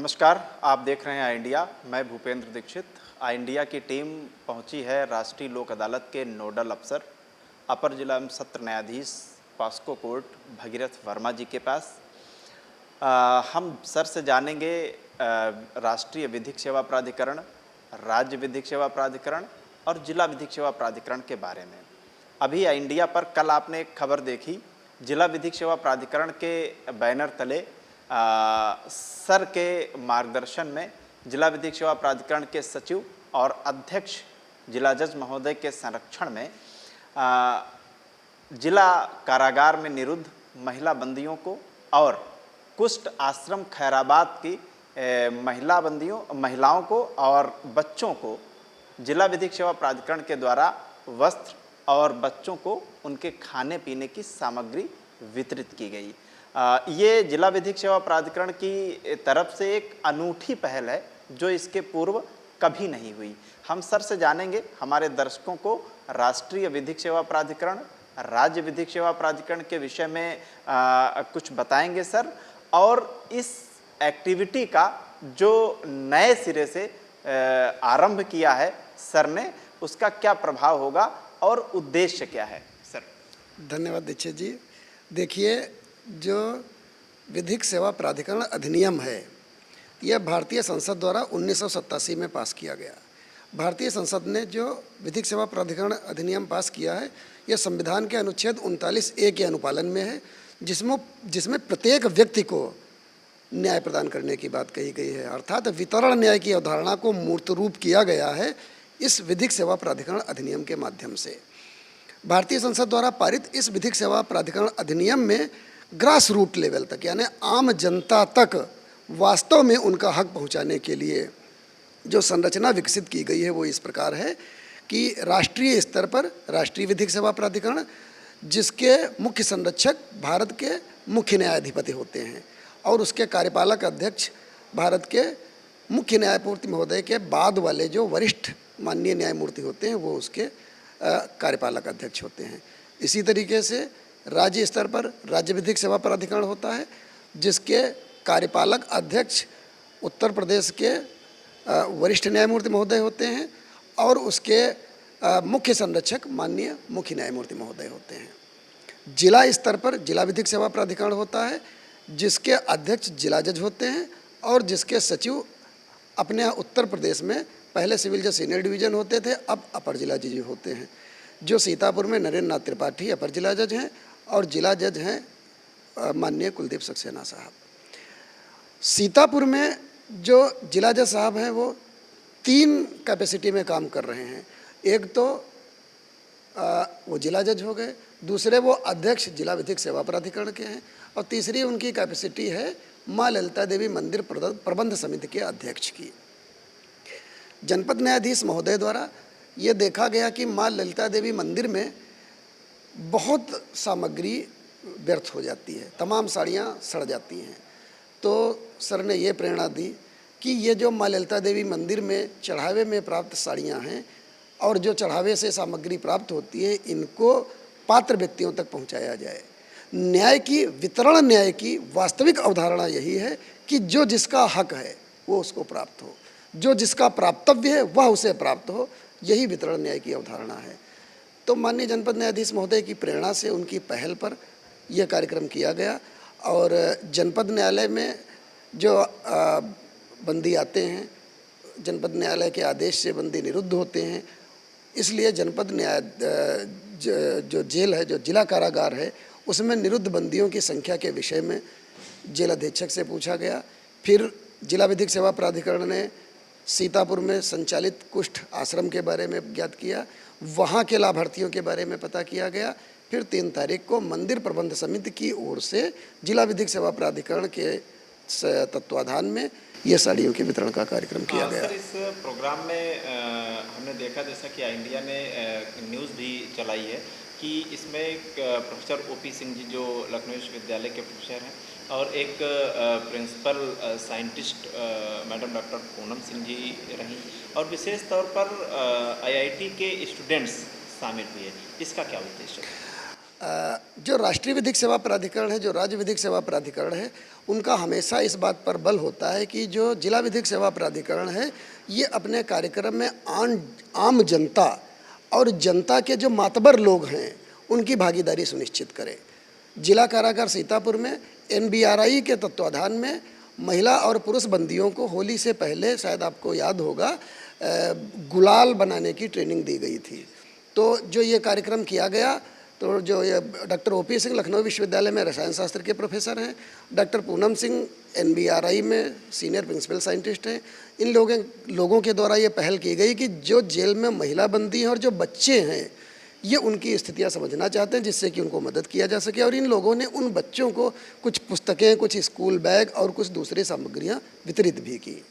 नमस्कार, आप देख रहे हैं आई इंडिया। मैं भूपेंद्र दीक्षित। आई इंडिया की टीम पहुंची है राष्ट्रीय लोक अदालत के नोडल अफसर अपर जिला एवं सत्र न्यायाधीश पॉस्को कोर्ट भगीरथ वर्मा जी के पास। हम सर से जानेंगे राष्ट्रीय विधिक सेवा प्राधिकरण, राज्य विधिक सेवा प्राधिकरण और जिला विधिक सेवा प्राधिकरण के बारे में। अभी आई इंडिया पर कल आपने एक खबर देखी, जिला विधिक सेवा प्राधिकरण के बैनर तले सर के मार्गदर्शन में जिला विधिक सेवा प्राधिकरण के सचिव और अध्यक्ष जिला जज महोदय के संरक्षण में जिला कारागार में निरुद्ध महिला बंदियों को और कुष्ठ आश्रम खैराबाद की महिलाओं को और बच्चों को जिला विधिक सेवा प्राधिकरण के द्वारा वस्त्र और बच्चों को उनके खाने पीने की सामग्री वितरित की गई। ये जिला विधिक सेवा प्राधिकरण की तरफ से एक अनूठी पहल है जो इसके पूर्व कभी नहीं हुई। हम सर से जानेंगे, हमारे दर्शकों को राष्ट्रीय विधिक सेवा प्राधिकरण, राज्य विधिक सेवा प्राधिकरण के विषय में कुछ बताएंगे सर, और इस एक्टिविटी का जो नए सिरे से आरंभ किया है सर ने, उसका क्या प्रभाव होगा और उद्देश्य क्या है सर। धन्यवाद दीक्षित जी। देखिए, जो विधिक सेवा प्राधिकरण अधिनियम है, यह भारतीय संसद द्वारा 1987 में पास किया गया। भारतीय संसद ने जो विधिक सेवा प्राधिकरण अधिनियम पास किया है, यह संविधान के अनुच्छेद 39A के अनुपालन में है, जिसमें प्रत्येक व्यक्ति को न्याय प्रदान करने की बात कही गई है। अर्थात वितरण न्याय की अवधारणा को मूर्त रूप किया गया है इस विधिक सेवा प्राधिकरण अधिनियम के माध्यम से। भारतीय संसद द्वारा पारित इस विधिक सेवा प्राधिकरण अधिनियम में ग्रास रूट लेवल तक, यानी आम जनता तक वास्तव में उनका हक पहुंचाने के लिए जो संरचना विकसित की गई है वो इस प्रकार है कि राष्ट्रीय स्तर पर राष्ट्रीय विधिक सेवा प्राधिकरण, जिसके मुख्य संरक्षक भारत के मुख्य न्यायाधिपति होते हैं और उसके कार्यपालक अध्यक्ष भारत के मुख्य न्यायमूर्ति महोदय के बाद वाले जो वरिष्ठ माननीय न्यायमूर्ति होते हैं वो उसके कार्यपालक अध्यक्ष होते हैं। इसी तरीके से राज्य स्तर पर राज्य विधिक सेवा प्राधिकरण होता है, जिसके कार्यपालक अध्यक्ष उत्तर प्रदेश के वरिष्ठ न्यायमूर्ति महोदय होते हैं और उसके मुख्य संरक्षक माननीय मुख्य न्यायमूर्ति महोदय होते हैं। जिला स्तर पर जिला विधिक सेवा प्राधिकरण होता है, जिसके अध्यक्ष जिला जज होते हैं और जिसके सचिव अपने यहाँ उत्तर प्रदेश में पहले सिविल जज सीनियर डिवीजन होते थे, अब अपर जिला जज होते हैं। जो सीतापुर में नरेंद्र नाथ त्रिपाठी अपर जिला जज हैं और जिला जज हैं माननीय कुलदीप सक्सेना साहब। सीतापुर में जो जिला जज साहब हैं वो 3 कैपेसिटी में काम कर रहे हैं। एक तो वो जिला जज हो गए, दूसरे वो अध्यक्ष जिला विधिक सेवा प्राधिकरण के हैं और तीसरी उनकी कैपेसिटी है माँ ललिता देवी मंदिर प्रबंध समिति के अध्यक्ष की। जनपद न्यायाधीश महोदय द्वारा ये देखा गया कि माँ ललिता देवी मंदिर में बहुत सामग्री व्यर्थ हो जाती है, तमाम साड़ियाँ सड़ जाती हैं। तो सर ने ये प्रेरणा दी कि ये जो माँ ललिता देवी मंदिर में चढ़ावे में प्राप्त साड़ियाँ हैं और जो चढ़ावे से सामग्री प्राप्त होती है, इनको पात्र व्यक्तियों तक पहुँचाया जाए। न्याय की, वितरण न्याय की वास्तविक अवधारणा यही है कि जो जिसका हक है वो उसको प्राप्त हो, जो जिसका प्राप्तव्य है वह उसे प्राप्त हो, यही वितरण न्याय की अवधारणा है। तो माननीय जनपद न्यायाधीश महोदय की प्रेरणा से, उनकी पहल पर यह कार्यक्रम किया गया और जनपद न्यायालय में जो बंदी आते हैं, जनपद न्यायालय के आदेश से बंदी निरुद्ध होते हैं, इसलिए जनपद न्याय जो जेल है, जो जिला कारागार है, उसमें निरुद्ध बंदियों की संख्या के विषय में जेल अधीक्षक से पूछा गया। फिर जिला विधिक सेवा प्राधिकरण ने सीतापुर में संचालित कुष्ठ आश्रम के बारे में ज्ञात किया, वहाँ के लाभार्थियों के बारे में पता किया गया। फिर 3 तारीख को मंदिर प्रबंध समिति की ओर से जिला विधिक सेवा प्राधिकरण के तत्वाधान में ये साड़ियों के वितरण का कार्यक्रम किया गया। सर, इस प्रोग्राम में हमने देखा, जैसा कि इंडिया ने न्यूज़ भी चलाई है कि इसमें एक प्रोफेसर OP सिंह जी जो लखनऊ विश्वविद्यालय के प्रोफेसर हैं और एक principal scientist madam doctor Poonam Singh ji रहीं और विशेष तौर पर IIT के स्टूडेंट्स शामिल हुए। इसका क्या उद्देश्य है? जो राष्ट्रीय विधिक सेवा प्राधिकरण है, जो राज्य विधिक सेवा प्राधिकरण है, उनका हमेशा इस बात पर बल होता है कि जो जिला विधिक सेवा प्राधिकरण है ये अपने कार्यक्रम में आम जनता और जनता के जो मातबर लोग हैं उनकी भागीदारी सुनिश्चित करे। जिला कारागार सीतापुर में NBRI के तत्वाधान में महिला और पुरुष बंदियों को होली से पहले, शायद आपको याद होगा, गुलाल बनाने की ट्रेनिंग दी गई थी। तो जो ये कार्यक्रम किया गया, तो जो ये डॉक्टर OP सिंह लखनऊ विश्वविद्यालय में रसायन शास्त्र के प्रोफेसर हैं, डॉक्टर पूनम सिंह NBRI में सीनियर प्रिंसिपल साइंटिस्ट हैं, इन लोगों के द्वारा ये पहल की गई कि जो जेल में महिला बंदी हैं और जो बच्चे हैं ये उनकी स्थितियां समझना चाहते हैं, जिससे कि उनको मदद किया जा सके। और इन लोगों ने उन बच्चों को कुछ पुस्तकें, कुछ स्कूल बैग और कुछ दूसरी सामग्रियां वितरित भी की।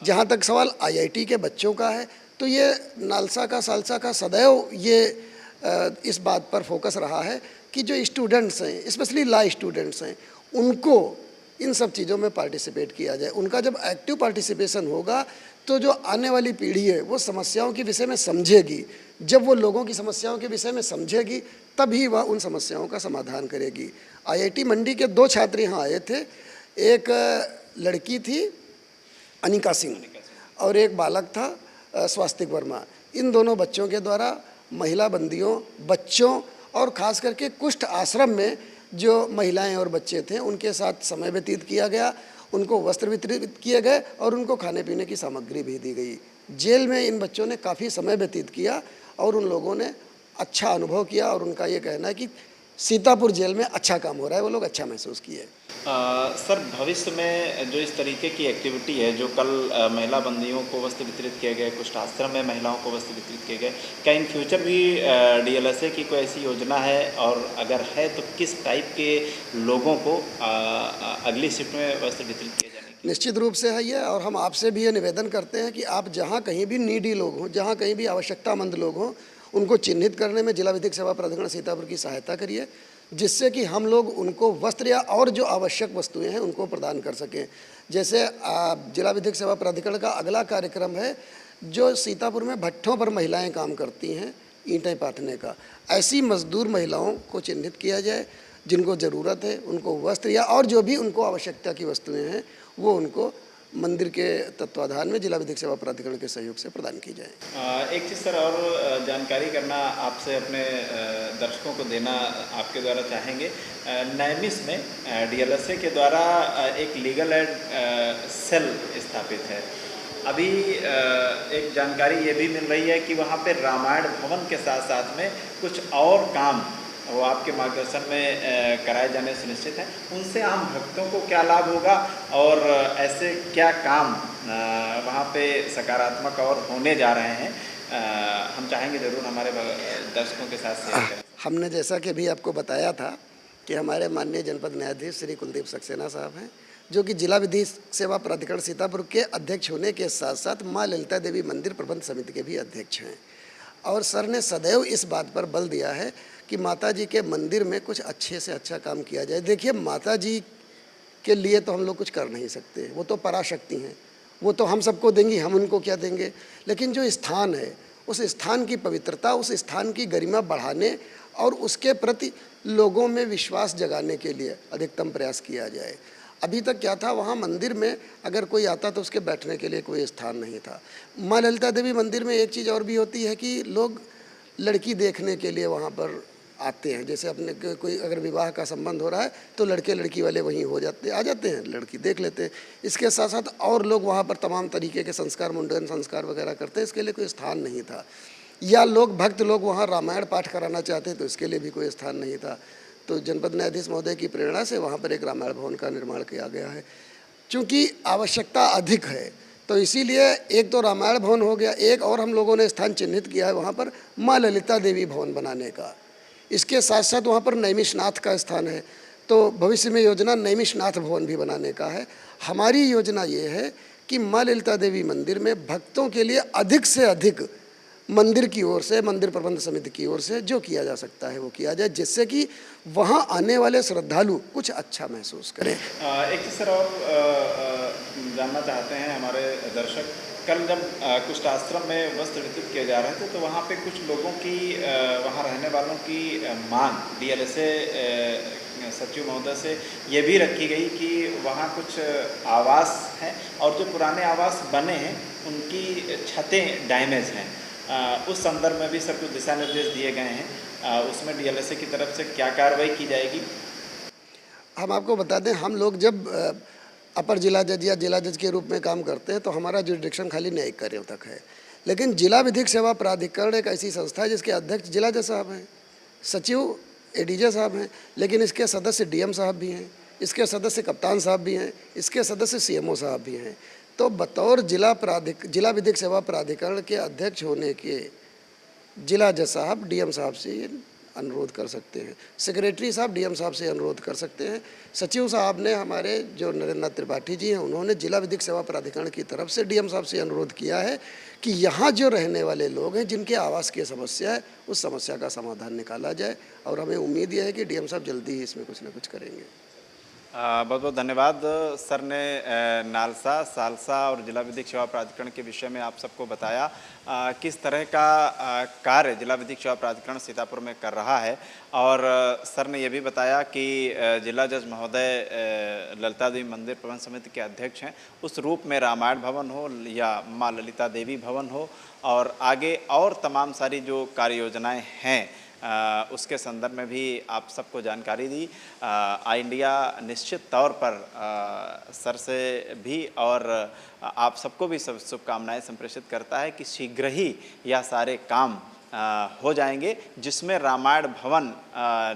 जहाँ तक सवाल IIT के बच्चों का है, तो ये नालसा का, सालसा का सदैव ये इस बात पर फोकस रहा है कि जो स्टूडेंट्स हैं, स्पेशली लॉ स्टूडेंट्स हैं, उनको इन सब चीज़ों में पार्टिसिपेट किया जाए। उनका जब एक्टिव पार्टिसिपेशन होगा तो जो आने वाली पीढ़ी है वो समस्याओं के विषय में समझेगी। जब वो लोगों की समस्याओं के विषय में समझेगी तभी वह उन समस्याओं का समाधान करेगी। IIT मंडी के 2 छात्र यहाँ आए थे, एक लड़की थी अनिका सिंह और एक बालक था स्वास्तिक वर्मा। इन दोनों बच्चों के द्वारा महिला बंदियों, बच्चों और ख़ास करके कुष्ठ आश्रम में जो महिलाएं और बच्चे थे उनके साथ समय व्यतीत किया गया, उनको वस्त्र वितरित किए गए और उनको खाने पीने की सामग्री भी दी गई। जेल में इन बच्चों ने काफ़ी समय व्यतीत किया और उन लोगों ने अच्छा अनुभव किया और उनका ये कहना है कि सीतापुर जेल में अच्छा काम हो रहा है, वो लोग अच्छा महसूस किए। सर, भविष्य में जो इस तरीके की एक्टिविटी है, जो कल महिला बंदियों को वस्त्र वितरित किए गए, कुछ आश्रम में महिलाओं को वस्त्र वितरित किए गए, क्या इन फ्यूचर भी DLSA की कोई ऐसी योजना है, और अगर है तो किस टाइप के लोगों को अगली शिफ्ट में वस्त्र वितरित किए जाने की? निश्चित रूप से है ये, और हम आपसे भी ये निवेदन करते हैं कि आप जहाँ कहीं भी नीडी लोग हों, जहाँ कहीं भी आवश्यकतामंद लोग हों, उनको चिन्हित करने में जिला विधिक सेवा प्राधिकरण सीतापुर की सहायता करिए, जिससे कि हम लोग उनको वस्त्र या और जो आवश्यक वस्तुएं हैं उनको प्रदान कर सकें। जैसे जिला विधिक सेवा प्राधिकरण का अगला कार्यक्रम है जो सीतापुर में भट्ठों पर महिलाएं काम करती हैं, ईंटें पाथने का। ऐसी मजदूर महिलाओं को चिन्हित किया जाए, जिनको ज़रूरत है उनको वस्त्र या और जो भी उनको आवश्यकता की वस्तुएँ हैं वो उनको मंदिर के तत्वाधान में जिला विधिक सेवा प्राधिकरण के सहयोग से प्रदान की जाए। एक चीज़ सर और जानकारी करना आपसे अपने दर्शकों को देना आपके द्वारा चाहेंगे। नैमिष में DLSA के द्वारा एक लीगल एड सेल स्थापित है। अभी एक जानकारी ये भी मिल रही है कि वहाँ पे रामायण भवन के साथ साथ में कुछ और काम वो आपके मार्गदर्शन में कराए जाने सुनिश्चित हैं। उनसे आम भक्तों को क्या लाभ होगा और ऐसे क्या काम वहाँ पे सकारात्मक और होने जा रहे हैं, हम चाहेंगे ज़रूर हमारे दर्शकों के साथ शेयर करें। हमने जैसा कि भी आपको बताया था कि हमारे माननीय जनपद न्यायाधीश श्री कुलदीप सक्सेना साहब हैं, जो कि जिला विधि सेवा प्राधिकरण सीतापुर के अध्यक्ष होने के साथ साथ माँ ललिता देवी मंदिर प्रबंध समिति के भी अध्यक्ष हैं। और सर ने सदैव इस बात पर बल दिया है कि माता जी के मंदिर में कुछ अच्छे से अच्छा काम किया जाए। देखिए, माता जी के लिए तो हम लोग कुछ कर नहीं सकते, वो तो पराशक्ति हैं, वो तो हम सबको देंगी, हम उनको क्या देंगे। लेकिन जो स्थान है, उस स्थान की पवित्रता, उस स्थान की गरिमा बढ़ाने और उसके प्रति लोगों में विश्वास जगाने के लिए अधिकतम प्रयास किया जाए। अभी तक क्या था, वहाँ मंदिर में अगर कोई आता तो उसके बैठने के लिए कोई स्थान नहीं था। माँ ललिता देवी मंदिर में एक चीज़ और भी होती है कि लोग लड़की देखने के लिए वहाँ पर आते हैं। जैसे अपने कोई अगर विवाह का संबंध हो रहा है तो लड़के लड़की वाले वहीं आ जाते हैं, लड़की देख लेते हैं। इसके साथ साथ और लोग वहाँ पर तमाम तरीके के संस्कार, मुंडन संस्कार वगैरह करते हैं, इसके लिए कोई स्थान नहीं था। या लोग भक्त लोग वहाँ रामायण पाठ कराना चाहते तो इसके लिए भी कोई स्थान नहीं था। तो जनपद न्यायाधीश महोदय की प्रेरणा से वहाँ पर एक रामायण भवन का निर्माण किया गया है। चूँकि आवश्यकता अधिक है तो इसीलिए एक तो रामायण भवन हो गया, एक और हम लोगों ने स्थान चिन्हित किया है वहाँ पर माँ ललिता देवी भवन बनाने का। इसके साथ साथ वहाँ पर नैमिषनाथ का स्थान है, तो भविष्य में योजना नैमिषनाथ भवन भी बनाने का है। हमारी योजना ये है कि माँ ललिता देवी मंदिर में भक्तों के लिए अधिक से अधिक मंदिर की ओर से, मंदिर प्रबंध समिति की ओर से जो किया जा सकता है वो किया जाए, जिससे कि वहाँ आने वाले श्रद्धालु कुछ अच्छा महसूस करें। एक चीज़ सर और जानना चाहते हैं हमारे दर्शक, कल जब कुछ आश्रम में वस्त्र वितरित किए जा रहे थे तो वहाँ पे कुछ लोगों की वहाँ रहने वालों की मांग डीएलएसए सचिव महोदय से ये भी रखी गई कि वहाँ कुछ आवास हैं और जो पुराने आवास बने हैं उनकी छतें डैमेज हैं। उस संदर्भ में भी सब कुछ दिशा निर्देश दिए गए हैं। उसमें डीएलएसए की तरफ से क्या कार्रवाई की जाएगी? हम आपको बता दें, हम लोग जब अपर जिला जज या जिला जज के रूप में काम करते हैं तो हमारा जुरिडिक्शन खाली न्यायिक कार्यों तक है, लेकिन जिला विधिक सेवा प्राधिकरण एक ऐसी संस्था है जिसके अध्यक्ष जिला जज साहब हैं, सचिव एडीजे साहब हैं, लेकिन इसके सदस्य डीएम साहब भी हैं, इसके सदस्य कप्तान साहब भी हैं, इसके सदस्य सीएमओ साहब भी हैं। तो बतौर जिला विधिक सेवा प्राधिकरण के अध्यक्ष होने के जिला जज साहब डीएम साहब से अनुरोध कर सकते हैं, सेक्रेटरी साहब डीएम साहब से अनुरोध कर सकते हैं, सचिव साहब ने हमारे जो नरेंद्र त्रिपाठी जी हैं उन्होंने जिला विधिक सेवा प्राधिकरण की तरफ से डीएम साहब से अनुरोध किया है कि यहाँ जो रहने वाले लोग हैं जिनके आवास की समस्या है उस समस्या का समाधान निकाला जाए, और हमें उम्मीद यह है कि डीएम साहब जल्दी ही इसमें कुछ ना कुछ करेंगे। बहुत बहुत धन्यवाद। सर ने नालसा, सालसा और जिला विधिक सेवा प्राधिकरण के विषय में आप सबको बताया किस तरह का कार्य जिला विधिक सेवा प्राधिकरण सीतापुर में कर रहा है, और सर ने यह भी बताया कि जिला जज महोदय ललिता देवी मंदिर प्रबंध समिति के अध्यक्ष हैं। उस रूप में रामायण भवन हो या माँ ललिता देवी भवन हो और आगे और तमाम सारी जो कार्य योजनाएँ हैं उसके संदर्भ में भी आप सबको जानकारी दी। आई इंडिया निश्चित तौर पर सर से भी और आप सबको भी सब शुभकामनाएं संप्रेषित करता है कि शीघ्र ही यह सारे काम हो जाएंगे, जिसमें रामायण भवन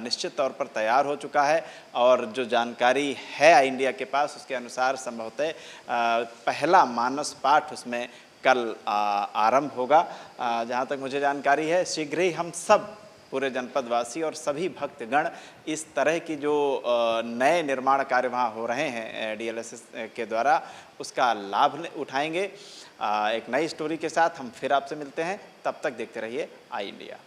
निश्चित तौर पर तैयार हो चुका है और जो जानकारी है आई इंडिया के पास उसके अनुसार संभवतः पहला मानस पाठ उसमें कल आरंभ होगा। जहाँ तक मुझे जानकारी है शीघ्र ही हम सब पूरे जनपद वासी और सभी भक्तगण इस तरह की जो नए निर्माण कार्य वहाँ हो रहे हैं डीएलएसए के द्वारा उसका लाभ उठाएंगे। एक नई स्टोरी के साथ हम फिर आपसे मिलते हैं, तब तक देखते रहिए आई इंडिया।